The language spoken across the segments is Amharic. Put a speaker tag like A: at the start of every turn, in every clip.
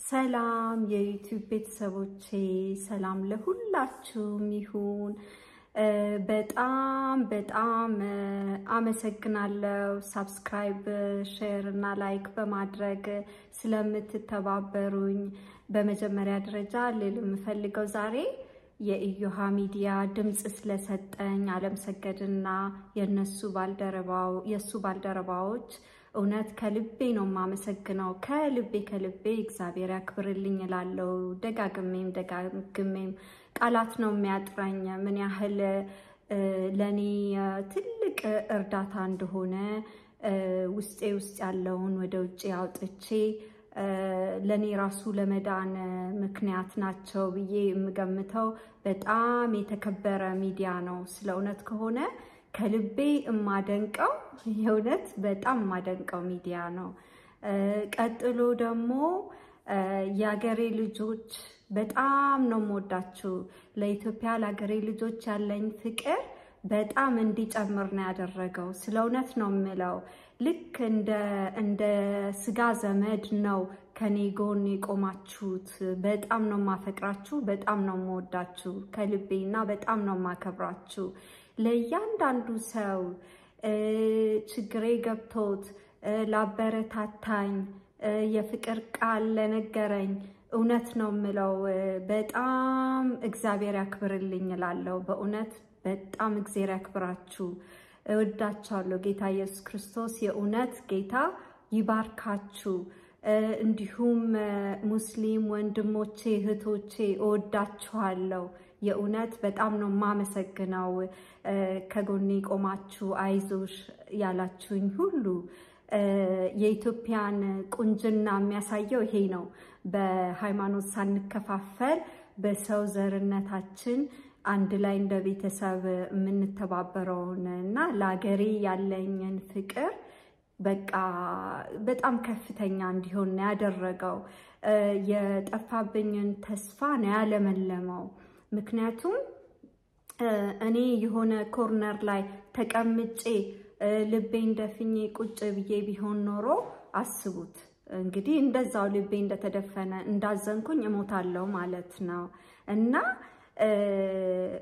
A: ሰላም የዩቲዩብ ቤተሰቦቼ ሰላም ለሁላችሁም ይሁን። በጣም አመሰግናለሁ ሰብስክራይብ ሼር እና ላይክ በማድረግ ስለምትተባበሩኝ። በመጀመሪያ ደረጃ ልምፈልገው ዛሬ የኢዮሃ ሚዲያ ድምጽ ስለሰጠኝ አለምሰገድና የነሱ ባልደረባዎች እውነት ከልቤ ነው ማመሰግነው። ከልቤ እግዚአብሔር ያክብርልኝ እላለሁ። ደጋግሜም ቃላት ነው የሚያጥረኝ ምን ያህል ለኔ ትልቅ እርዳታ እንደሆነ ውስጥ ያለውን ወደ ውጪ አውጥቼ ለኔ ራሱ ለመዳን ምክንያት ናቸው ብዬ የምገምተው በጣም የተከበረ ሚዲያ ነው። ስለ እውነት ከሆነ ከልቤ የማደንቀው የእውነት በጣም የማደንቀው ሚዲያ ነው። ቀጥሎ ደግሞ የአገሬ ልጆች በጣም ነው የምወዳችሁ። ለኢትዮጵያ ለአገሬ ልጆች ያለኝ ፍቅር በጣም እንዲጨምር ነው ያደረገው። ስለ እውነት ነው የምለው። ልክ እንደ ስጋ ዘመድ ነው ከኔ ጎን የቆማችሁት። በጣም ነው ማፈቅራችሁ፣ በጣም ነው የምወዳችሁ ከልቤና በጣም ነው ማከብራችሁ። ለእያንዳንዱ ሰው ችግሬ ገብቶት ላበረታታኝ የፍቅር ቃል ለነገረኝ እውነት ነው የምለው በጣም እግዚአብሔር ያክብርልኝ እላለሁ። በእውነት በጣም እግዚአብሔር ያክብራችሁ። እወዳችኋለሁ። ጌታ ኢየሱስ ክርስቶስ የእውነት ጌታ ይባርካችሁ። እንዲሁም ሙስሊም ወንድሞቼ እህቶቼ እወዳችኋለሁ። የእውነት በጣም ነው ማመሰግነው። ከጎኔ ቆማችሁ አይዞሽ ያላችሁኝ ሁሉ የኢትዮጵያን ቁንጅና የሚያሳየው ይሄ ነው። በሃይማኖት ሳንከፋፈል በሰው ዘርነታችን አንድ ላይ እንደ ቤተሰብ የምንተባበረውና ለአገሬ ያለኝን ፍቅር በቃ በጣም ከፍተኛ እንዲሆን ያደረገው የጠፋብኝን ተስፋ ነው ያለመለመው። ምክንያቱም እኔ የሆነ ኮርነር ላይ ተቀምጬ ልቤን ደፍኜ ቁጭ ብዬ ቢሆን ኖሮ አስቡት እንግዲህ እንደዛው ልቤ እንደተደፈነ እንዳዘንኩኝ እሞታለሁ ማለት ነው። እና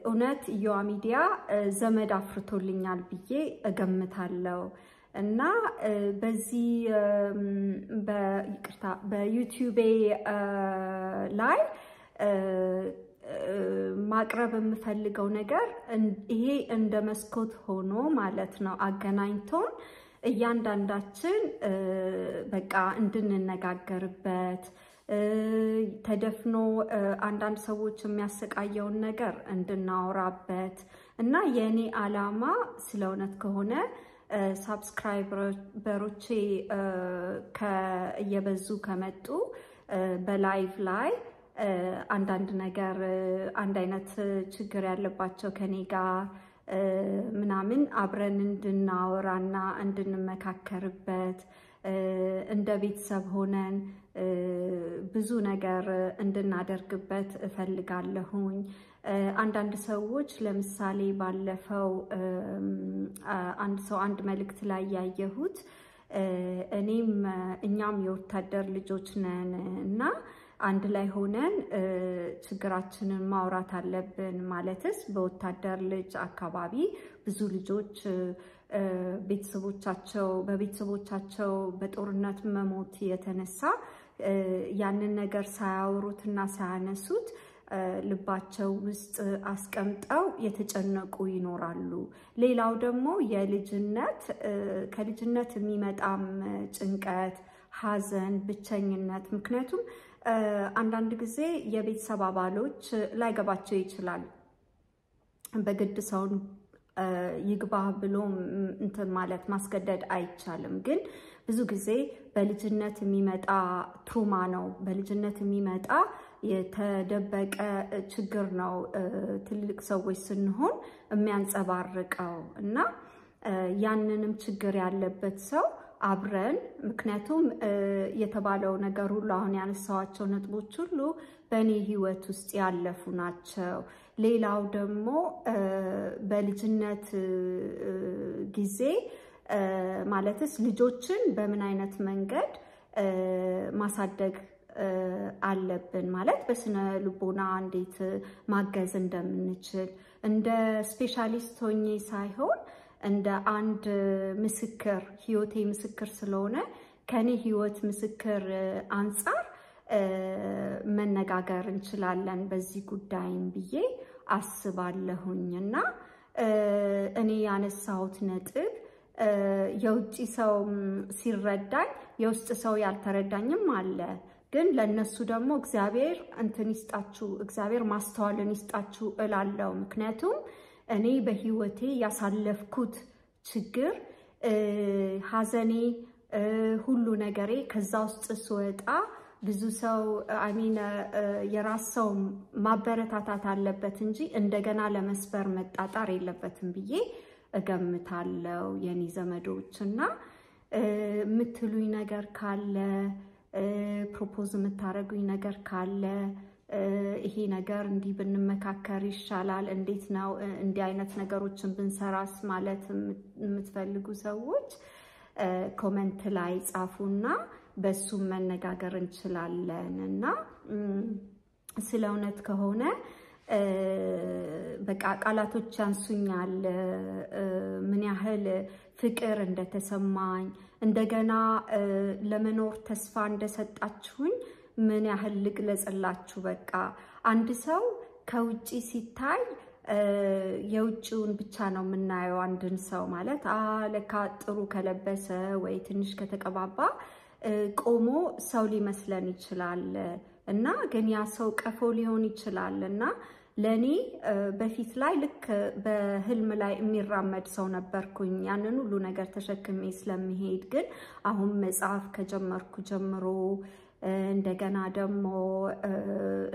A: እውነት ኢዮሃ ሚዲያ ዘመድ አፍርቶልኛል ብዬ እገምታለሁ። እና በዚህ በዩቲዩብ ላይ ማቅረብ የምፈልገው ነገር ይሄ እንደ መስኮት ሆኖ ማለት ነው አገናኝቶን እያንዳንዳችን በቃ እንድንነጋገርበት ተደፍኖ አንዳንድ ሰዎች የሚያሰቃየውን ነገር እንድናወራበት እና የኔ ዓላማ ስለ እውነት ከሆነ ሰብስክራይበሮቼ እየበዙ ከመጡ በላይቭ ላይ አንዳንድ ነገር አንድ አይነት ችግር ያለባቸው ከኔ ጋር ምናምን አብረን እንድናወራና እንድንመካከርበት እንደ ቤተሰብ ሆነን ብዙ ነገር እንድናደርግበት እፈልጋለሁኝ። አንዳንድ ሰዎች ለምሳሌ ባለፈው አንድ መልእክት ላይ ያየሁት እኛም የወታደር ልጆች ነን እና አንድ ላይ ሆነን ችግራችንን ማውራት አለብን። ማለትስ በወታደር ልጅ አካባቢ ብዙ ልጆች በቤተሰቦቻቸው በጦርነት መሞት የተነሳ ያንን ነገር ሳያወሩትና ሳያነሱት ልባቸው ውስጥ አስቀምጠው የተጨነቁ ይኖራሉ። ሌላው ደግሞ ከልጅነት የሚመጣም ጭንቀት፣ ሐዘን፣ ብቸኝነት። ምክንያቱም አንዳንድ ጊዜ የቤተሰብ አባሎች ላይገባቸው ይችላል። በግድ ሰውን ይግባ ብሎ እንትን ማለት ማስገደድ አይቻልም። ግን ብዙ ጊዜ በልጅነት የሚመጣ ትሩማ ነው፣ በልጅነት የሚመጣ የተደበቀ ችግር ነው ትልቅ ሰዎች ስንሆን የሚያንጸባርቀው እና ያንንም ችግር ያለበት ሰው አብረን ምክንያቱም የተባለው ነገር ሁሉ አሁን ያነሳዋቸው ነጥቦች ሁሉ በእኔ ህይወት ውስጥ ያለፉ ናቸው። ሌላው ደግሞ በልጅነት ጊዜ ማለትስ ልጆችን በምን አይነት መንገድ ማሳደግ አለብን ማለት በስነ ልቦና እንዴት ማገዝ እንደምንችል እንደ ስፔሻሊስት ሆኜ ሳይሆን እንደ አንድ ምስክር ህይወቴ ምስክር ስለሆነ ከኔ ህይወት ምስክር አንፃር መነጋገር እንችላለን በዚህ ጉዳይም ብዬ አስባለሁኝና እኔ ያነሳሁት ነጥብ የውጪ ሰው ሲረዳኝ የውስጥ ሰው ያልተረዳኝም አለ ግን ለነሱ ደግሞ እግዚአብሔር እንትን ይስጣችሁ እግዚአብሔር ማስተዋልን ይስጣችሁ እላለሁ ምክንያቱም እኔ በህይወቴ ያሳለፍኩት ችግር ሐዘኔ ሁሉ ነገሬ ከዛ ውስጥ ስወጣ ብዙ ሰው አሚን የራስ ሰው ማበረታታት አለበት እንጂ እንደገና ለመስበር መጣጣር የለበትም ብዬ እገምታለሁ የኔ ዘመዶችና ምትሉኝ ነገር ካለ ፕሮፖዝ ምታረጉኝ ነገር ካለ ይሄ ነገር እንዲ ብንመካከር ይሻላል እንዴት ነው እንዲ አይነት ነገሮችን ብንሰራስ ማለት የምትፈልጉ ሰዎች ኮሜንት ላይ ጻፉና በሱ መነጋገር እንችላለንና ስለ እውነት ከሆነ በቃ ቃላቶች ያንሱኛል ምን ያህል ፍቅር እንደተሰማኝ እንደገና ለመኖር ተስፋ እንደሰጣችሁኝ ምን ያህል ልግለጽላችሁ በቃ አንድ ሰው ከውጪ ሲታይ የውጪውን ብቻ ነው የምናየው አንድን ሰው ማለት ለካ ጥሩ ከለበሰ ወይ ትንሽ ከተቀባባ ቆሞ ሰው ሊመስለን ይችላል እና ግን ያ ሰው ቀፎ ሊሆን ይችላልና ለኔ በፊት ላይ ልክ በህልም ላይ የሚራመድ ሰው ነበርኩኝ ያንን ሁሉ ነገር ተሸክሜ ስለምሄድ ግን አሁን መጽሐፍ ከጀመርኩ ጀምሮ እንደገና ደግሞ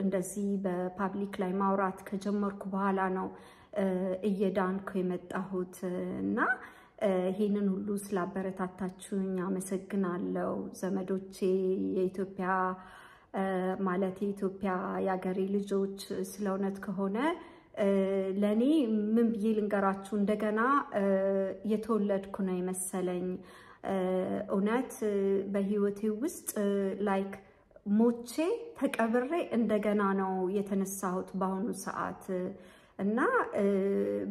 A: እንደዚህ በፓብሊክ ላይ ማውራት ከጀመርኩ በኋላ ነው እየዳንኩ የመጣሁት እና ይሄንን ሁሉ ስላበረታታችሁኝ አመሰግናለሁ ዘመዶቼ የኢትዮጵያ ማለት የኢትዮጵያ ያገሬ ልጆች ስለውነት ከሆነ ለኔ ምን ብዬ ልንገራችሁ እንደገና የተወለድኩ ነው የመሰለኝ እውነት በህይወቴ ውስጥ ላይክ ሞቼ ተቀብሬ እንደገና ነው የተነሳሁት በአሁኑ ሰዓት እና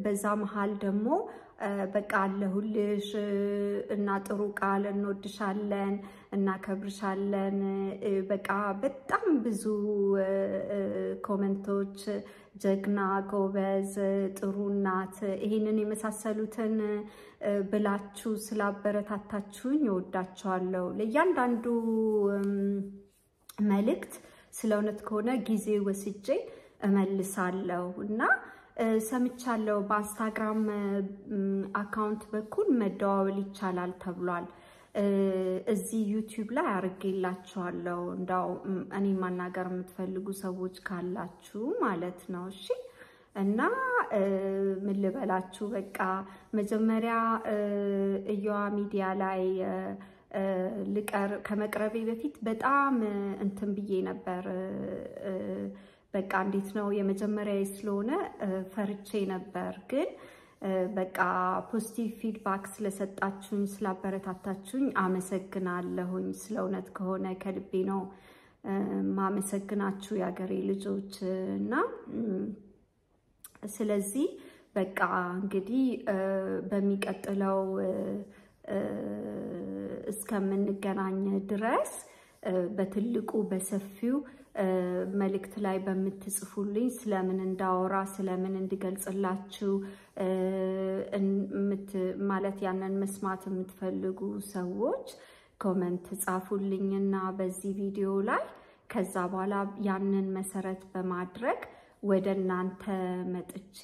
A: በዛ መሃል ደግሞ በቃ አለሁልሽ እና ጥሩ ቃል እንወድሻለን እና ከብርሻለን በቃ በጣም ብዙ ኮሜንቶች ጀግና ጎበዝ ጥሩ እናት ይሄንን የመሳሰሉትን ብላችሁ ስላበረታታችሁኝ እወዳችኋለሁ ለእያንዳንዱ መልእክት ስለውነት ከሆነ ጊዜ ወስጄ እመልሳለሁ እና ሰምቻለሁ በኢንስታግራም አካውንት በኩል መደዋወል ይቻላል ተብሏል እዚህ ዩቲዩብ ላይ አርጌላችኋለሁ እንዳው እኔ ማናገር የምትፈልጉ ሰዎች ካላችሁ ማለት ነው እሺ እና ምን ልበላችሁ በቃ መጀመሪያ እዮዋ ሚዲያ ላይ ልቀር ከመቅረቤ በፊት በጣም እንትን ብዬ ነበር በቃ እንዴት ነው የመጀመሪያ ስለሆነ ፈርቼ ነበር ግን በቃ ፖዚቲቭ ፊድባክ ስለሰጣችሁኝ ስላበረታታችሁኝ አመሰግናለሁኝ ስለውነት ከሆነ ከልቤ ነው ማመሰግናችሁ ያገሬ ልጆች እና ስለዚህ በቃ እንግዲህ በሚቀጥለው እስከምንገናኝ ድረስ በትልቁ በሰፊው መልእክት ላይ በመትጽፉልኝ ስለምን እንዳወራ ስለምን እንድገልጽላችሁ ማለት ያንን መስማት የምትፈልጉ ሰዎች ኮሜንት ጻፉልኝና በዚህ ቪዲዮ ላይ ከዛ በኋላ ያንን መሰረት በማድረግ ወደናንተ መጥቼ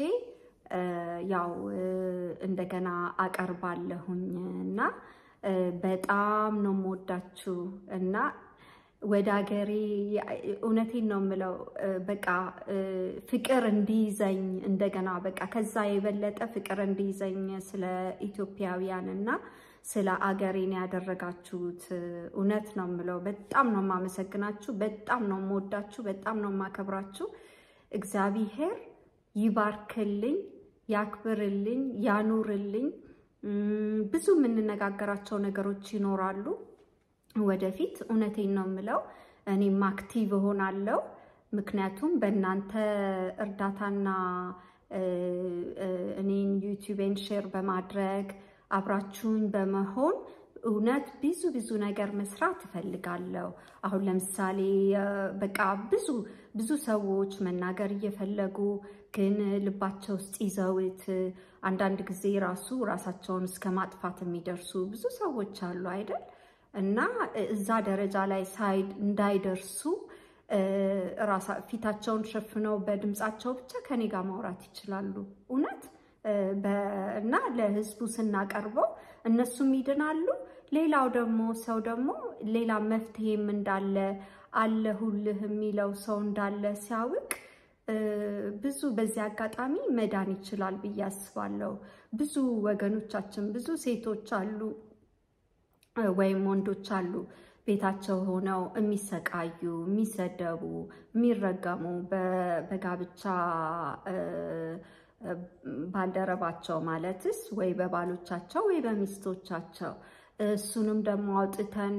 A: ያው እንደገና አቀርባለሁኝና በጣም ነው የምወዳችሁ እና ወዳገሬ እውነቴን ነው የምለው በቃ ፍቅር እንዲይዘኝ እንደገና በቃ ከዛ የበለጠ ፍቅር እንዲይዘኝ ስለ ኢትዮጵያውያንና ስለ አገሬን ያደረጋችሁት እውነት ነው የምለው በጣም ነው ማመሰግናችሁ በጣም ነው የምወዳችሁ በጣም ነው ማከብራችሁ እግዚአብሔር ይባርክልኝ ያክብርልኝ ያኑርልኝ ብዙ ምን ነጋገራቸው ነገሮች ይኖራሉ ወደፊት እውነቴን ነው የምለው እኔም አክቲቭ ሆናለሁ። ምክንያቱም በእናንተ እርዳታና እኔን ዩቲዩብን ሼር በማድረግ አብራችሁኝ በመሆን እውነት ብዙ ነገር መስራት እፈልጋለሁ። አሁን ለምሳሌ በቃ ብዙ ሰዎች መናገር እየፈለጉ ግን ልባቸው ውስጥ ይዘውት አንዳንድ ጊዜ ራሳቸውን እስከ ማጥፋት የሚደርሱ ብዙ ሰዎች አሉ አይደል? እና እዛ ደረጃ ላይ እንዳይደርሱ ፊታቸውን ሸፍነው በድምጻቸው ብቻ ከኔ ጋር ማውራት ይችላሉ። እውነት እና ለህዝቡ ስናቀርበው እነሱም ይድናሉ። ሌላው ደግሞ ሰው ደግሞ ሌላ መፍትሄም እንዳለ አለሁልህ የሚለው ሰው እንዳለ ሲያውቅ ብዙ በዚህ አጋጣሚ መዳን ይችላል ብዬ አስባለሁ። ብዙ ወገኖቻችን ብዙ ሴቶች አሉ ወይም ወንዶች አሉ ቤታቸው ሆነው የሚሰቃዩ፣ የሚሰደቡ፣ የሚረገሙ በጋብቻ ባልደረባቸው ማለትስ ወይ በባሎቻቸው ወይ በሚስቶቻቸው። እሱንም ደግሞ አውጥተን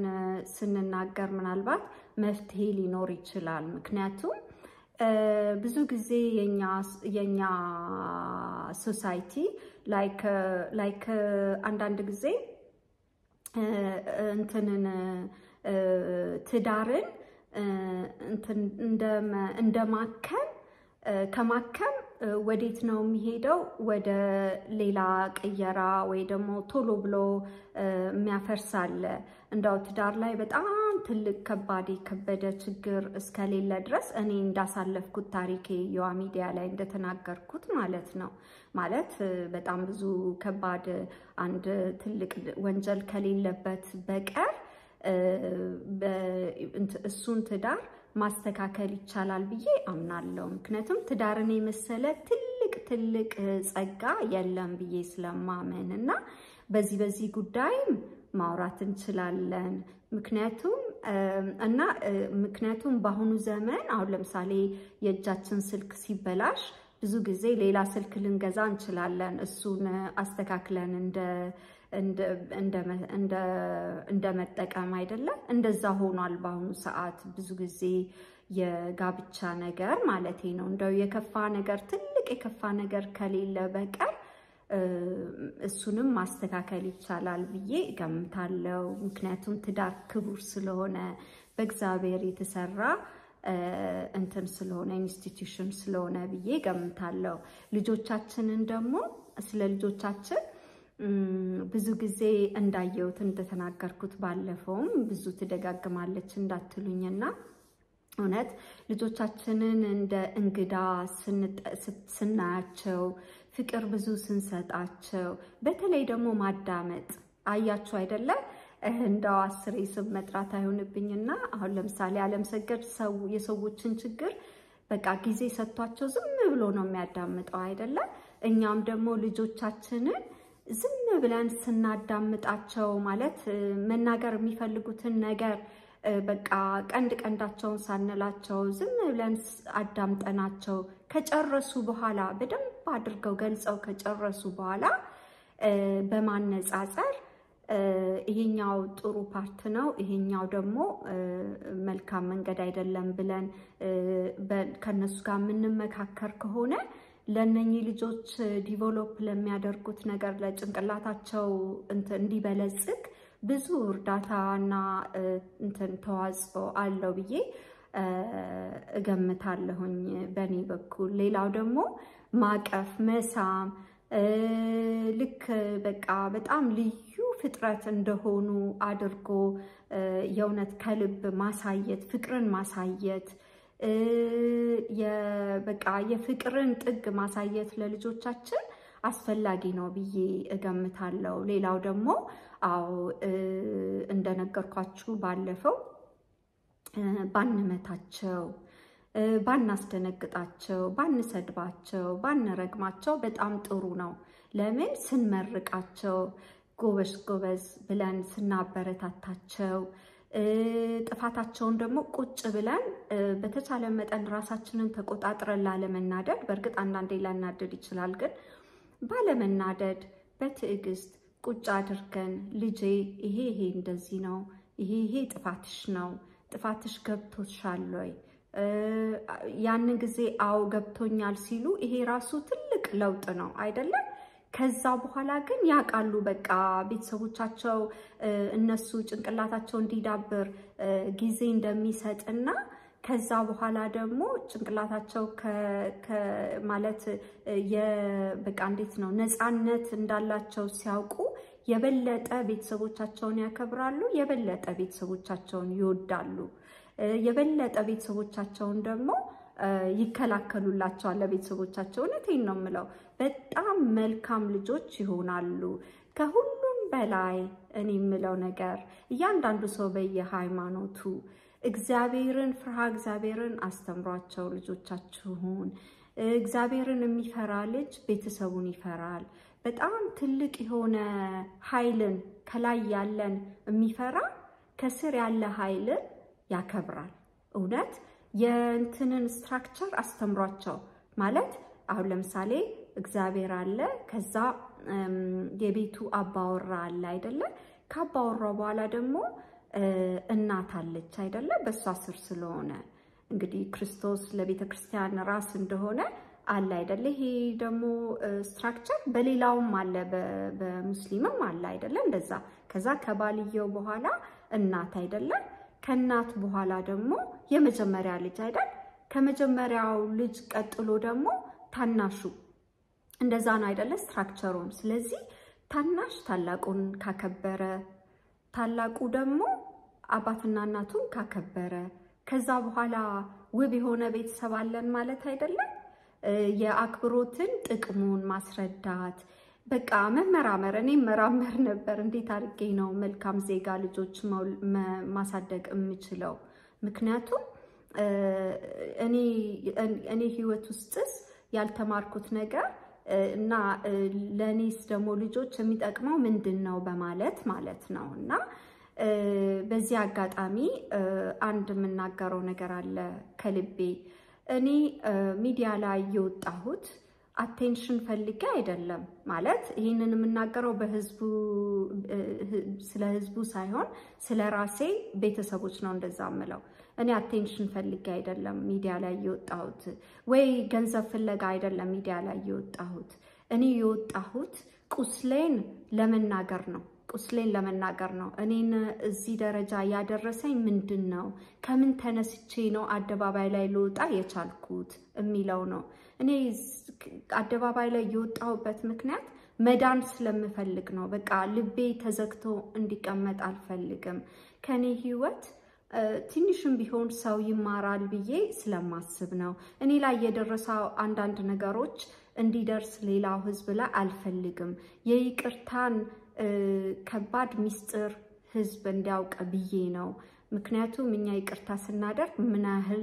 A: ስንናገር ምናልባት መፍትሄ ሊኖር ይችላል። ምክንያቱም ብዙ ጊዜ የኛ ሶሳይቲ ላይክ አንዳንድ ጊዜ ትዳርን እንደማከም ከማከም ወዴት ነው የሚሄደው? ወደ ሌላ ቅየራ ወይ ደግሞ ቶሎ ብሎ የሚያፈርሳለ። እንዳው ትዳር ላይ በጣም ትልቅ ከባድ የከበደ ችግር እስከሌለ ድረስ እኔ እንዳሳለፍኩት ታሪኬ የዋ ሚዲያ ላይ እንደተናገርኩት ማለት ነው። ማለት በጣም ብዙ ከባድ አንድ ትልቅ ወንጀል ከሌለበት በቀር እሱን ትዳር ማስተካከል ይቻላል ብዬ አምናለሁ። ምክንያቱም ትዳርን የመሰለ ትልቅ ጸጋ የለም ብዬ ስለማመን እና በዚህ ጉዳይም ማውራት እንችላለን። ምክንያቱም በአሁኑ ዘመን አሁን ለምሳሌ የእጃችን ስልክ ሲበላሽ ብዙ ጊዜ ሌላ ስልክ ልንገዛ እንችላለን። እሱን አስተካክለን እንደ መጠቀም አይደለም። እንደዛ ሆኗል በአሁኑ ሰዓት ብዙ ጊዜ የጋብቻ ነገር ማለቴ ነው። እንደው ትልቅ የከፋ ነገር ከሌለ በቀር እሱንም ማስተካከል ይቻላል ብዬ እገምታለሁ። ምክንያቱም ትዳር ክቡር ስለሆነ በእግዚአብሔር የተሰራ ስለሆነ ኢንስቲትዩሽን ስለሆነ ብዬ እገምታለሁ። ልጆቻችንን ደግሞ ስለ ልጆቻችን ብዙ ጊዜ እንዳየሁት እንደተናገርኩት ባለፈውም ብዙ ትደጋግማለች እንዳትሉኝና እውነት ልጆቻችንን እንደ እንግዳ ስናያቸው ፍቅር ብዙ ስንሰጣቸው በተለይ ደግሞ ማዳመጥ አያችሁ አይደለ? እንዳው 10 ስም መጥራት አይሆንብኝና አሁን ለምሳሌ ዓለምሰገድ የሰዎችን ችግር በቃ ጊዜ ሰጥቷቸው ዝም ብሎ ነው የሚያዳምጠው አይደለ? እኛም ደግሞ ልጆቻችንን ዝም ብለን ስናዳምጣቸው ማለት መናገር የሚፈልጉትን ነገር በቃ ቀንዳቸውን ሳንላቸው ዝም ብለን አዳምጠናቸው ከጨረሱ በኋላ በደንብ አድርገው ገልጸው ከጨረሱ በኋላ በማነጻጸር ይሄኛው ጥሩ ፓርት ነው፣ ይሄኛው ደግሞ መልካም መንገድ አይደለም ብለን ከነሱ ጋር የምንመካከር ከሆነ ለነኚህ ልጆች ዲቨሎፕ ለሚያደርጉት ነገር ለጭንቅላታቸው እንዲበለጽግ ብዙ እርዳታና ተዋጽኦ አለው ብዬ እገምታለሁኝ በኔ በኩል። ሌላው ደግሞ ማቀፍ፣ መሳም ልክ በቃ በጣም ልዩ ፍጥረት እንደሆኑ አድርጎ የእውነት ከልብ ማሳየት፣ ፍቅርን ማሳየት በቃ የፍቅርን ጥግ ማሳየት ለልጆቻችን አስፈላጊ ነው ብዬ እገምታለሁ። ሌላው ደግሞ እንደነገርኳችሁ ባለፈው ባንመታቸው፣ ባናስደነግጣቸው፣ ባንሰድባቸው፣ ባንረግማቸው በጣም ጥሩ ነው። ለምን ስንመርቃቸው ጎበዝ ብለን ስናበረታታቸው ጥፋታቸውን ደግሞ ቁጭ ብለን በተቻለ መጠን ራሳችንን ተቆጣጥረን ላለመናደድ፣ በእርግጥ አንዳንዴ ላናደድ ይችላል፣ ግን ባለመናደድ በትዕግስት ቁጭ አድርገን ልጄ ይሄ እንደዚህ ነው፣ ይሄ ጥፋትሽ ነው፣ ጥፋትሽ ገብቶሻል ወይ ያን ጊዜ አው ገብቶኛል ሲሉ ይሄ ራሱ ትልቅ ለውጥ ነው አይደለ ከዛ በኋላ ግን ያቃሉ በቃ ቤተሰቦቻቸው እነሱ ጭንቅላታቸው እንዲዳብር ጊዜ እንደሚሰጥና ከዛ በኋላ ደግሞ ጭንቅላታቸው ማለት በቃ እንዴት ነው ነፃነት እንዳላቸው ሲያውቁ የበለጠ ቤተሰቦቻቸውን ያከብራሉ የበለጠ ቤተሰቦቻቸውን ይወዳሉ የበለጠ ቤተሰቦቻቸውን ደግሞ ይከላከሉላቸዋል ለቤተሰቦቻቸው እነቴን ነው ምለው በጣም መልካም ልጆች ይሆናሉ ከሁሉም በላይ እኔ ምለው ነገር እያንዳንዱ ሰው በየሃይማኖቱ እግዚአብሔርን ፍርሃ እግዚአብሔርን አስተምሯቸው ልጆቻችሁን እግዚአብሔርን የሚፈራ ልጅ ቤተሰቡን ይፈራል በጣም ትልቅ የሆነ ኃይልን ከላይ ያለን የሚፈራ ከስር ያለ ኃይልን ያከብራል እውነት የእንትንን ስትራክቸር አስተምሯቸው ማለት አሁን ለምሳሌ እግዚአብሔር አለ ከዛ የቤቱ አባወራ አለ አይደለ ከአባወራው በኋላ ደግሞ እናት አለች አይደለ በሷ ስር ስለሆነ እንግዲህ ክርስቶስ ለቤተክርስቲያን ራስ እንደሆነ አለ አይደለ ይሄ ደግሞ ስትራክቸር በሌላውም አለ በሙስሊምም አለ አይደለ እንደዛ ከዛ ከባልየው በኋላ እናት አይደለ ከናት በኋላ ደግሞ የመጀመሪያ ልጅ አይደል ከመጀመሪያው ልጅ ቀጥሎ ደግሞ ታናሹ እንደዛ ነው አይደለ ስትራክቸሩን ስለዚህ ታናሽ ታላቁን ካከበረ ታላቁ ደግሞ አባትና እናቱን ካከበረ ከዛ በኋላ ውብ የሆነ ቤተሰብ አለን ማለት አይደለ የአክብሮትን ጥቅሙን ማስረዳት በቃ መመራመር እኔ መራመር ነበር እንዴት አድርጌ ነው መልካም ዜጋ ልጆች ማሳደግ የምችለው ምክንያቱም እኔ ህይወት ውስጥስ ያልተማርኩት ነገር እና ለኔስ ደግሞ ልጆች የሚጠቅመው ምንድነው በማለት ማለት ነውና በዚህ አጋጣሚ አንድ የምናገረው ነገር አለ ከልቤ እኔ ሚዲያ ላይ የወጣሁት አቴንሽን ፈልጌ አይደለም ማለት ይሄንን የምናገረው በህዝቡ ስለ ህዝቡ ሳይሆን ስለ ራሴ ቤተሰቦች ነው እንደዛምለው እኔ አቴንሽን ፈልጌ አይደለም ሚዲያ ላይ የወጣሁት ወይ ገንዘብ ፍለጋ አይደለም ሚዲያ ላይ የወጣሁት እኔ የወጣሁት ቁስሌን ለመናገር ነው እኔን እዚህ ደረጃ ያደረሰኝ ምንድነው ከምን ተነስቼ ነው አደባባይ ላይ ልወጣ የቻልኩት የሚለው ነው እኔ አደባባይ ላይ የወጣሁበት ምክንያት መዳን ስለምፈልግ ነው በቃ ልቤ ተዘግቶ እንዲቀመጥ አልፈልግም ከኔ ህይወት ትንሽም ቢሆን ሰው ይማራል ብዬ ስለማስብ ነው እኔ ላይ የደረሰው አንዳንድ ነገሮች እንዲደርስ ሌላው ህዝብ ላይ አልፈልግም የይቅርታን ከባድ ሚስጥር ህዝብ እንዲያውቅ ብዬ ነው ምክንያቱም እኛ ይቅርታ ስናደርግ ምን ያህል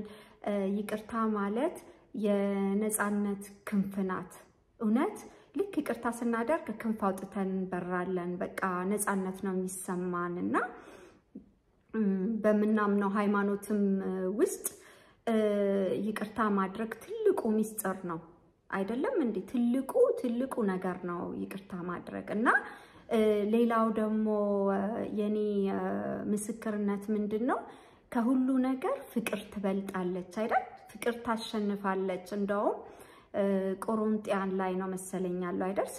A: ይቅርታ ማለት የነፃነት ክንፍናት እውነት ልክ ይቅርታ ስናደርግ ክንፍ አውጥተን በራለን በቃ ነፃነት ነው የሚሰማንና በመናምነው ሃይማኖትም ውስጥ ይቅርታ ማድረግ ትልቁ ሚስጥር ነው አይደለም እንዴ ትልቁ ነገር ነው ይቅርታ ማድረግ እና ሌላው ደግሞ የኔ ምስክርነት ምንድነው ከሁሉ ነገር ፍቅር ትበልጣለች አይደል ፍቅር ታሸንፋለች እንደውም ቆሮንቲያን ላይ ነው መሰለኛለሁ አይደል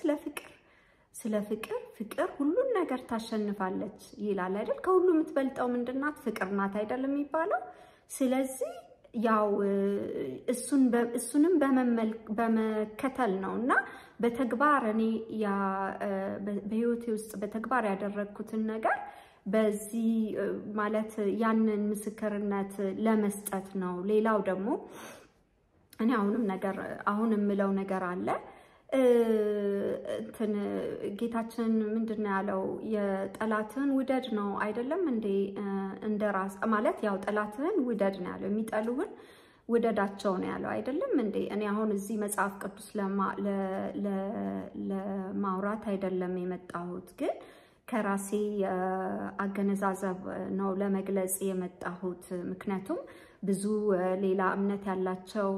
A: ስለ ፍቅር ሁሉን ነገር ታሸንፋለች ይላል አይደል ከሁሉ የምትበልጠው ምንድናት ፍቅር ናት አይደል የሚባለው ስለዚህ ያው እሱንም በመከተል ነውና በተግባር እኔ በህይወቴ ውስጥ በተግባር ያደረኩትን ነገር በዚህ ማለት ያንን ምስክርነት ለመስጠት ነው ሌላው ደግሞ እኔ አሁንም ምለው ነገር አለ ጌታችን ምንድነው ያለው የጠላትን ውደድ ነው አይደለም እንዴ እንደራስ ማለት ያው ጠላትን ውደድ ነው ያለው የሚጠሉህን ውደዳቸው ነው ያለው አይደለም እንዴ እኔ አሁን እዚህ መጽሐፍ ቅዱስ ለማውራት አይደለም የመጣሁት ግን ከራሴ አገነዛዘብ ነው ለመግለጽ የመጣሁት ምክንያቱም ብዙ ሌላ እምነት ያላቸው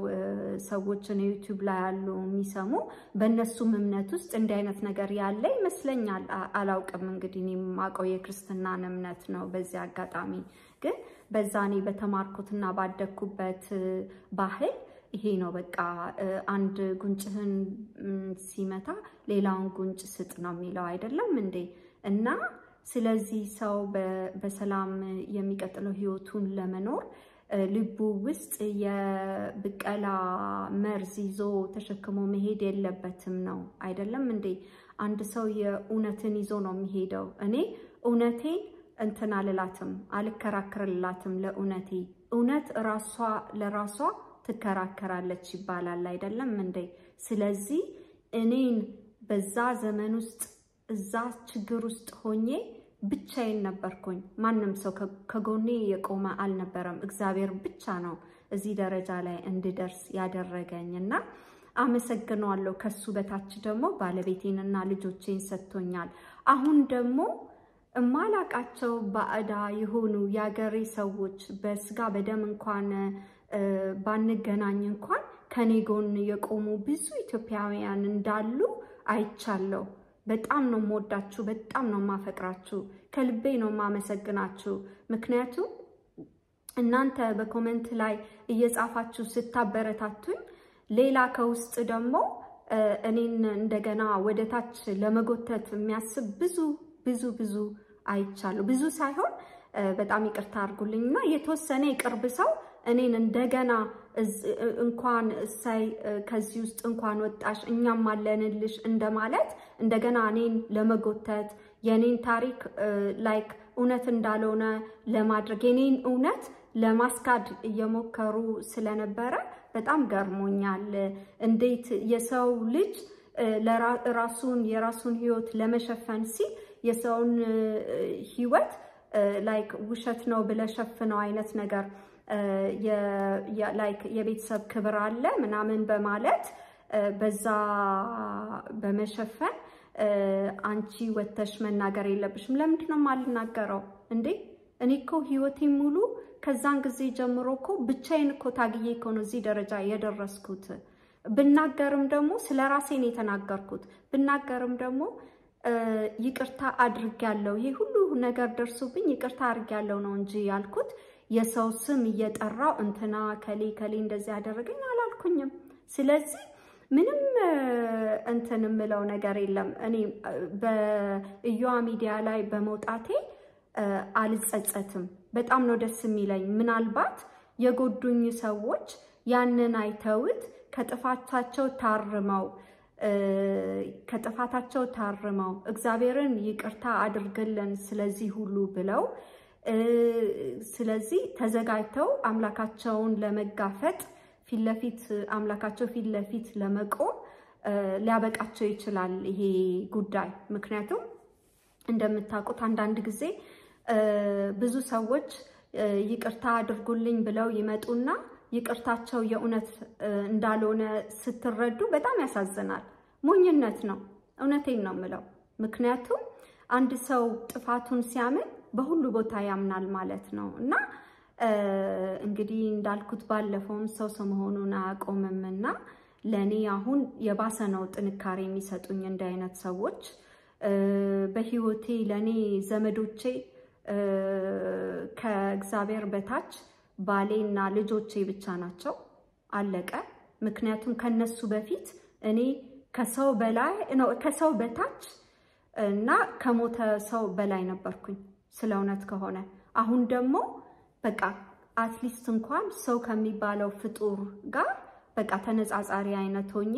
A: ሰዎች ዩቲዩብ ላይ ያሉ የሚሰሙ በእነሱም እምነት ውስጥ እንደ አይነት ነገር ያለ ይመስለኛል አላውቅም እንግዲህ እኔ ማቀው የክርስትናን እምነት ነው በዚህ አጋጣሚ ግን በዛኔ በተማርኩትና ባደኩበት ባህል ይሄ ነው በቃ አንድ ጉንጭህን ሲመታ ሌላውን ጉንጭ ስጥ ነው የሚለው አይደለም እንዴ? እና ስለዚህ ሰው በሰላም የሚቀጥለው ህይወቱን ለመኖር ልቡ ውስጥ የብቀላ መርዝ ይዞ ተሸክሞ መሄድ የለበትም ነው አይደለም እንዴ? አንድ ሰው የእውነትን ይዞ ነው የሚሄደው። እኔ እውነቴን እንትን አልላትም፣ አልከራከርላትም ለእውነቴ። እውነት ራሷ ለራሷ ትከራከራለች ይባላል አይደለም እንዴ? ስለዚህ እኔን በዛ ዘመን ውስጥ እዛ ችግር ውስጥ ሆኜ ብቻዬን ነበርኩኝ። ማንም ሰው ከጎኔ የቆመ አልነበረም። እግዚአብሔር ብቻ ነው እዚህ ደረጃ ላይ እንድደርስ ያደረገኝና አመሰግናለሁ። ከሱ በታች ደግሞ ባለቤቴንና ልጆቼን ሰጥቶኛል። አሁን ደግሞ እማላቃቸው ባዕዳ የሆኑ ያገሬ ሰዎች በስጋ በደም እንኳን ባንገናኝ እንኳን ከኔ ጎን የቆሙ ብዙ ኢትዮጵያውያን እንዳሉ አይቻለሁ። በጣም ነው የምወዳችሁ፣ በጣም ነው የማፈቅራችሁ፣ ከልቤ ነው የማመሰግናችሁ። ምክንያቱም እናንተ በኮሜንት ላይ እየጻፋችሁ ስታበረታቱኝ ሌላ ከውስጥ ደግሞ እኔን እንደገና ወደታች ለመጎተት የሚያስብ ብዙ አይቻለሁ። ብዙ ሳይሆን በጣም ይቅርታ አድርጉልኝና የተወሰነ የቅርብ ሰው እኔን እንደገና እንኳን እሳይ ከዚህ ውስጥ እንኳን ወጣሽ እኛም አለንልሽ እንደማለት እንደገና እኔን ለመጎተት የኔን ታሪክ ላይክ እውነት እንዳልሆነ ለማድረግ የኔን እውነት ለማስካድ እየሞከሩ ስለነበረ በጣም ገርሞኛል። እንዴት የሰው ልጅ የራሱን ህይወት ለመሸፈን ሲል የሰውን ህይወት ላይክ ውሸት ነው ብለሸፍነው አይነት ነገር ላይክ የቤተሰብ ክብር አለ ምናምን በማለት በዛ በመሸፈን አንቺ ወተሽ መናገር የለብሽም። ለምንድን ነው የማልናገረው እንዴ? እኔ እኮ ህይወቴን ሙሉ ከዛን ጊዜ ጀምሮ እኮ ብቻዬን እኮ ታግዬ እኮ ነው እዚህ ደረጃ የደረስኩት። ብናገርም ደግሞ ስለራሴ ነው የተናገርኩት። ብናገርም ደግሞ ይቅርታ አድርጋለሁ። ይሄ ሁሉ ነገር ደርሶብኝ ይቅርታ አድርጋለሁ ነው እንጂ ያልኩት የሰው ስም እየጠራው እንትና ከሌ እንደዚህ ያደረገኝ አላልኩኝም። ስለዚህ ምንም እንትን ምለው ነገር የለም። እኔ በእዩዋ ሚዲያ ላይ በመውጣቴ አልጸጸትም። በጣም ነው ደስ የሚለኝ። ምናልባት የጎዱኝ ሰዎች ያንን አይተውት ከጥፋታቸው ታርመው እግዚአብሔርን ይቅርታ አድርግልን ስለዚህ ሁሉ ብለው ስለዚህ ተዘጋጅተው አምላካቸውን ለመጋፈጥ አምላካቸው ፊት ለፊት ለመቆም ሊያበቃቸው ይችላል ይሄ ጉዳይ። ምክንያቱም እንደምታውቁት አንዳንድ ጊዜ ብዙ ሰዎች ይቅርታ አድርጉልኝ ብለው ይመጡና ይቅርታቸው የእውነት እንዳልሆነ ስትረዱ በጣም ያሳዝናል። ሞኝነት ነው። እውነቴን ነው የምለው። ምክንያቱም አንድ ሰው ጥፋቱን ሲያምን በሁሉ ቦታ ያምናል ማለት ነው። እና እንግዲህ እንዳልኩት ባለፈውም ሰው መሆኑን አያቆምምና ለኔ አሁን የባሰ ነው ጥንካሬ የሚሰጡኝ እንደ አይነት ሰዎች በህይወቴ ለኔ ዘመዶቼ ከእግዚአብሔር በታች ባሌና ልጆቼ ብቻ ናቸው። አለቀ። ምክንያቱም ከነሱ በፊት እኔ ከሰው በታች እና ከሞተ ሰው በላይ ነበርኩኝ ስለእውነት ከሆነ። አሁን ደግሞ በቃ አትሊስት እንኳን ሰው ከሚባለው ፍጡር ጋር በቃ ተነጻጻሪ አይነት ሆኜ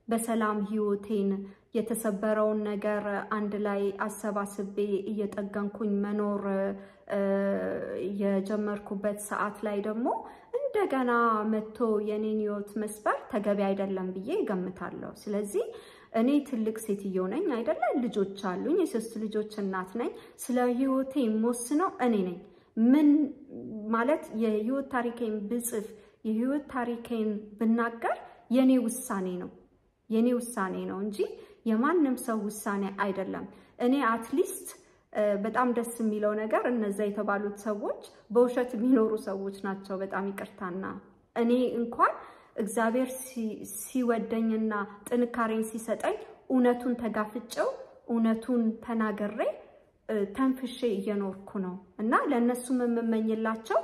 A: በሰላም ህይወቴን የተሰበረውን ነገር አንድ ላይ አሰባስቤ እየጠገንኩኝ መኖር የጀመርኩበት ሰዓት ላይ ደግሞ እንደገና መጥቶ የኔን ህይወት መስበር ተገቢ አይደለም ብዬ ገምታለሁ። ስለዚህ እኔ ትልቅ ሴትዮ ነኝ አይደለ? ልጆች አሉኝ። የሶስት ልጆች እናት ነኝ። ስለ ህይወቴ የምወስነው እኔ ነኝ። ምን ማለት የህይወት ታሪኬን ብጽፍ የህይወት ታሪኬን ብናገር የኔ ውሳኔ ነው እንጂ የማንም ሰው ውሳኔ አይደለም። እኔ አትሊስት በጣም ደስ የሚለው ነገር እነዛ የተባሉት ሰዎች በውሸት የሚኖሩ ሰዎች ናቸው። በጣም ይቅርታና እኔ እንኳን እግዚአብሔር ሲወደኝና ጥንካሬን ሲሰጠኝ እውነቱን ተጋፍጨው እውነቱን ተናገሬ ተንፍሼ እየኖርኩ ነው እና ለነሱም የምመኝላቸው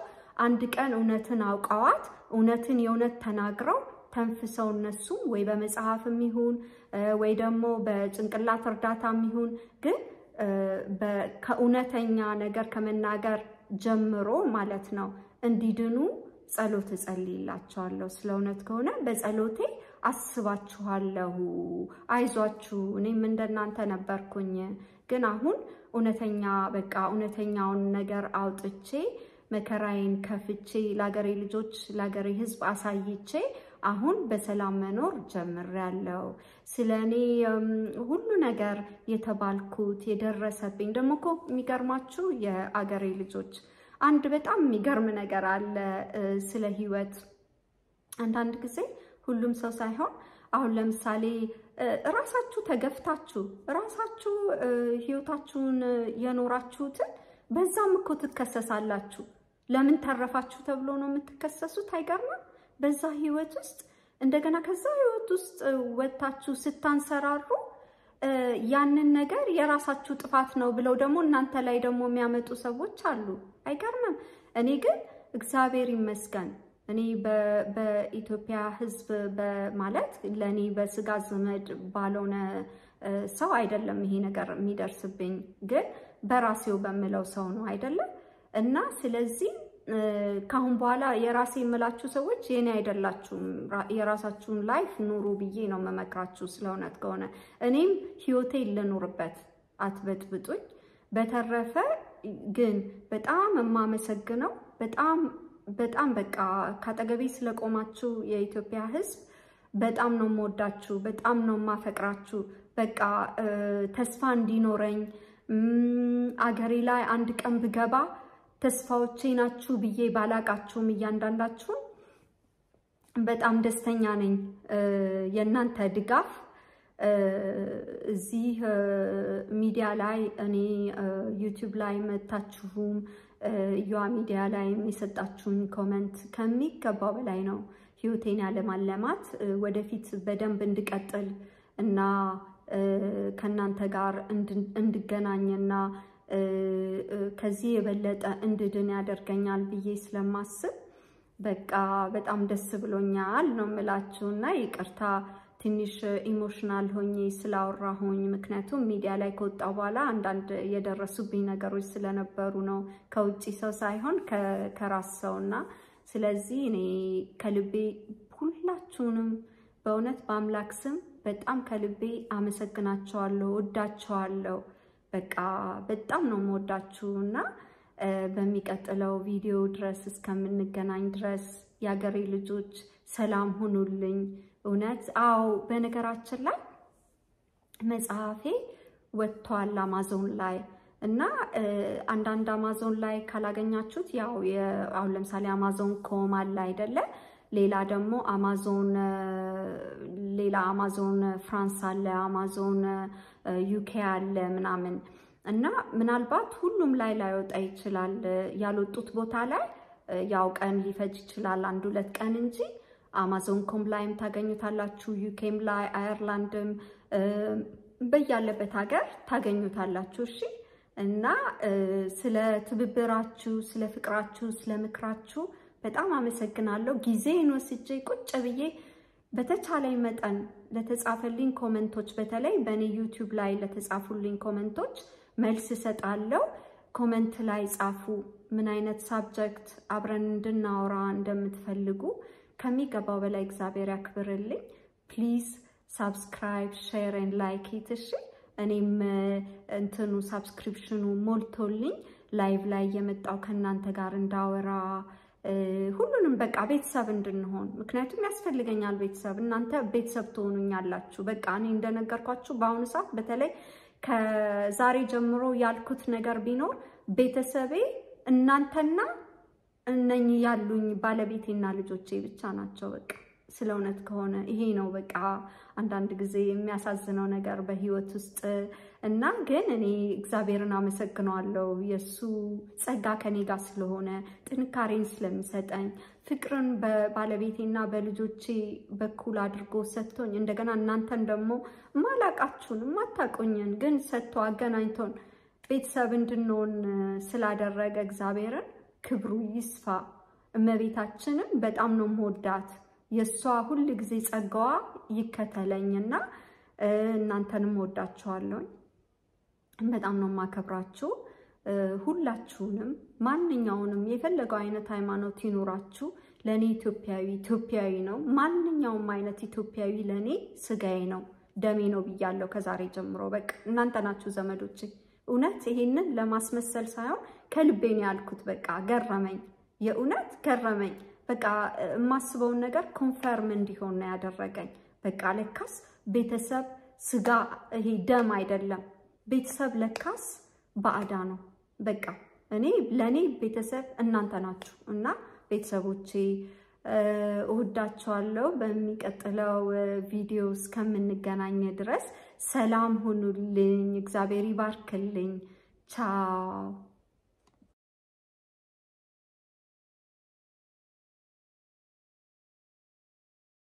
A: አንድ ቀን እውነትን አውቀዋት እውነትን የእውነት ተናግረው ተንፍሰው እነሱ ወይ በመጽሐፍም ይሁን ወይ ደግሞ በጭንቅላት እርዳታም ይሁን ግን ከእውነተኛ ነገር ከመናገር ጀምሮ ማለት ነው እንዲድኑ ጸሎት እጸልይላቸዋለሁ። ስለ እውነት ከሆነ በጸሎቴ አስባችኋለሁ፣ አይዟችሁ እኔም እንደናንተ ነበርኩኝ። ግን አሁን እውነተኛ በቃ እውነተኛውን ነገር አውጥቼ መከራዬን ከፍቼ ለሀገሬ ልጆች ለሀገሬ ሕዝብ አሳይቼ አሁን በሰላም መኖር ጀምሬያለሁ። ስለኔ ሁሉ ነገር የተባልኩት የደረሰብኝ ደግሞ እኮ የሚገርማችሁ የአገሬ ልጆች አንድ በጣም የሚገርም ነገር አለ ስለ ህይወት። አንዳንድ ጊዜ ሁሉም ሰው ሳይሆን አሁን ለምሳሌ ራሳችሁ ተገፍታችሁ ራሳችሁ ህይወታችሁን የኖራችሁትን በዛም እኮ ትከሰሳላችሁ። ለምን ተረፋችሁ ተብሎ ነው የምትከሰሱት? አይገርምም? በዛ ህይወት ውስጥ እንደገና ከዛ ህይወት ውስጥ ወጣችሁ ስታንሰራሩ ያንን ነገር የራሳችሁ ጥፋት ነው ብለው ደግሞ እናንተ ላይ ደግሞ የሚያመጡ ሰዎች አሉ። አይገርምም? እኔ ግን እግዚአብሔር ይመስገን እኔ በኢትዮጵያ ህዝብ በማለት ለኔ በስጋ ዘመድ ባልሆነ ሰው አይደለም ይሄ ነገር የሚደርስብኝ፣ ግን በራሴው በመለው ሰው ነው አይደለም። እና ስለዚህ ካሁን በኋላ የራሴ የምላችሁ ሰዎች የኔ አይደላችሁም፣ የራሳችሁን ላይፍ ኑሩ ብዬ ነው መመክራችሁ። ስለሆነት ከሆነ እኔም ህይወቴ ልኑርበት፣ አትበጥብጡኝ። በተረፈ ግን በጣም የማመሰግነው በጣም በቃ ካጠገቤ ስለቆማችሁ የኢትዮጵያ ህዝብ በጣም ነው የምወዳችሁ፣ በጣም ነው የማፈቅራችሁ። በቃ ተስፋ እንዲኖረኝ አገሬ ላይ አንድ ቀን ብገባ ተስፋዎቼ ናችሁ ብዬ ባላቃችሁም እያንዳንዳችሁ በጣም ደስተኛ ነኝ። የእናንተ ድጋፍ እዚህ ሚዲያ ላይ እኔ ዩቲዩብ ላይ መታችሁም ዩዋ ሚዲያ ላይ የሰጣችሁኝ ኮሜንት ከሚገባው በላይ ነው ህይወቴን ያለማለማት ወደፊት በደንብ እንድቀጥል እና ከናንተ ጋር እንድገናኝና ከዚህ የበለጠ እንድድን ያደርገኛል ብዬ ስለማስብ በቃ በጣም ደስ ብሎኛል ነው የምላችሁና ይቅርታ ትንሽ ኢሞሽናል ሆኜ ስላወራሁኝ፣ ምክንያቱም ሚዲያ ላይ ከወጣው በኋላ አንዳንድ የደረሱብኝ ነገሮች ስለነበሩ ነው ከውጪ ሰው ሳይሆን ከራስ ሰውና። ስለዚህ እኔ ከልቤ ሁላችሁንም በእውነት በአምላክ ስም በጣም ከልቤ አመሰግናችኋለሁ፣ ወዳችኋለሁ። በቃ በጣም ነው የምወዳችሁና በሚቀጥለው ቪዲዮ ድረስ እስከምንገናኝ ድረስ የአገሬ ልጆች ሰላም ሁኑልኝ። እውነት አዎ፣ በነገራችን ላይ መጽሐፌ ወጥቷል አማዞን ላይ እና አንዳንድ አማዞን ላይ ካላገኛችሁት ያው አሁን ለምሳሌ አማዞን ኮም አለ አይደለ? ሌላ ደግሞ አማዞን ፍራንስ አለ፣ አማዞን ዩኬ አለ ምናምን እና ምናልባት ሁሉም ላይ ላይወጣ ይችላል። ያልወጡት ቦታ ላይ ያው ቀን ሊፈጅ ይችላል፣ 1-2 ቀን እንጂ አማዞን ኮም ላይም ታገኙታላችሁ፣ ዩኬም ላይ አየርላንድም በያለበት ሀገር ታገኙታላችሁ። እሺ። እና ስለ ትብብራችሁ፣ ስለ ፍቅራችሁ፣ ስለ ምክራችሁ በጣም አመሰግናለሁ። ጊዜን ወስጄ ቁጭ ብዬ በተቻለኝ መጠን ለተጻፈልኝ ኮሜንቶች በተለይ በኔ ዩቲዩብ ላይ ለተጻፉልኝ ኮሜንቶች መልስ እሰጣለሁ። ኮሜንት ላይ ጻፉ ምን አይነት ሳብጀክት አብረን እንድናወራ እንደምትፈልጉ። ከሚገባው በላይ እግዚአብሔር ያክብርልኝ። ፕሊዝ ሰብስክራይብ፣ ሼር ኤንድ ላይክ ኢት። እሺ። እኔም እንትኑ ሰብስክሪፕሽኑ ሞልቶልኝ ላይቭ ላይ የመጣው ከናንተ ጋር እንዳወራ ሁሉንም በቃ ቤተሰብ እንድንሆን፣ ምክንያቱም ያስፈልገኛል ቤተሰብ። እናንተ ቤተሰብ ትሆኑኛላችሁ። በቃ እኔ እንደነገርኳችሁ በአሁኑ ሰዓት በተለይ ከዛሬ ጀምሮ ያልኩት ነገር ቢኖር ቤተሰቤ እናንተና እነኚህ ያሉኝ ባለቤቴና ልጆቼ ብቻ ናቸው። በቃ ስለ እውነት ከሆነ ይሄ ነው በቃ አንዳንድ ጊዜ የሚያሳዝነው ነገር በህይወት ውስጥ እና ግን እኔ እግዚአብሔርን አመሰግናለሁ የሱ ጸጋ ከኔ ጋር ስለሆነ፣ ጥንካሬን ስለሚሰጠኝ፣ ፍቅርን በባለቤቴና በልጆቼ በኩል አድርጎ ሰጥቶኝ፣ እንደገና እናንተን ደግሞ ማላቃችሁን ማታቆኝን ግን ሰጥቶ አገናኝቶን ቤተሰብ እንድንሆን ስላደረገ እግዚአብሔርን ክብሩ ይስፋ። እመቤታችንን በጣም ነው የምወዳት። የሷ ሁሉ ጊዜ ጸጋዋ ይከተለኝና እናንተንም ወዳችኋለሁ። በጣም ነው ማከብራችሁ። ሁላችሁንም ማንኛውንም የፈለገው አይነት ሃይማኖት ይኖራችሁ ለኔ ኢትዮጵያዊ ነው። ማንኛውም አይነት ኢትዮጵያዊ ለኔ ስጋዬ ነው ደሜ ነው ብያለሁ ከዛሬ ጀምሮ። በቃ እናንተ ናችሁ ዘመዶቼ። እውነት ይሄንን ለማስመሰል ሳይሆን ከልቤ ነው ያልኩት። በቃ ገረመኝ፣ የእውነት ገረመኝ። በቃ የማስበውን ነገር ኮንፈርም እንዲሆን ነው ያደረገኝ። በቃ ለካስ ቤተሰብ ስጋ ይሄ ደም አይደለም። ቤተሰብ ለካስ ባዕዳ ነው። በቃ ለኔ ቤተሰብ እናንተ ናችሁ እና ቤተሰቦቼ እወዳችኋለሁ። በሚቀጥለው ቪዲዮ እስከምንገናኝ ድረስ ሰላም ሁኑልኝ። እግዚአብሔር ይባርክልኝ። ቻው።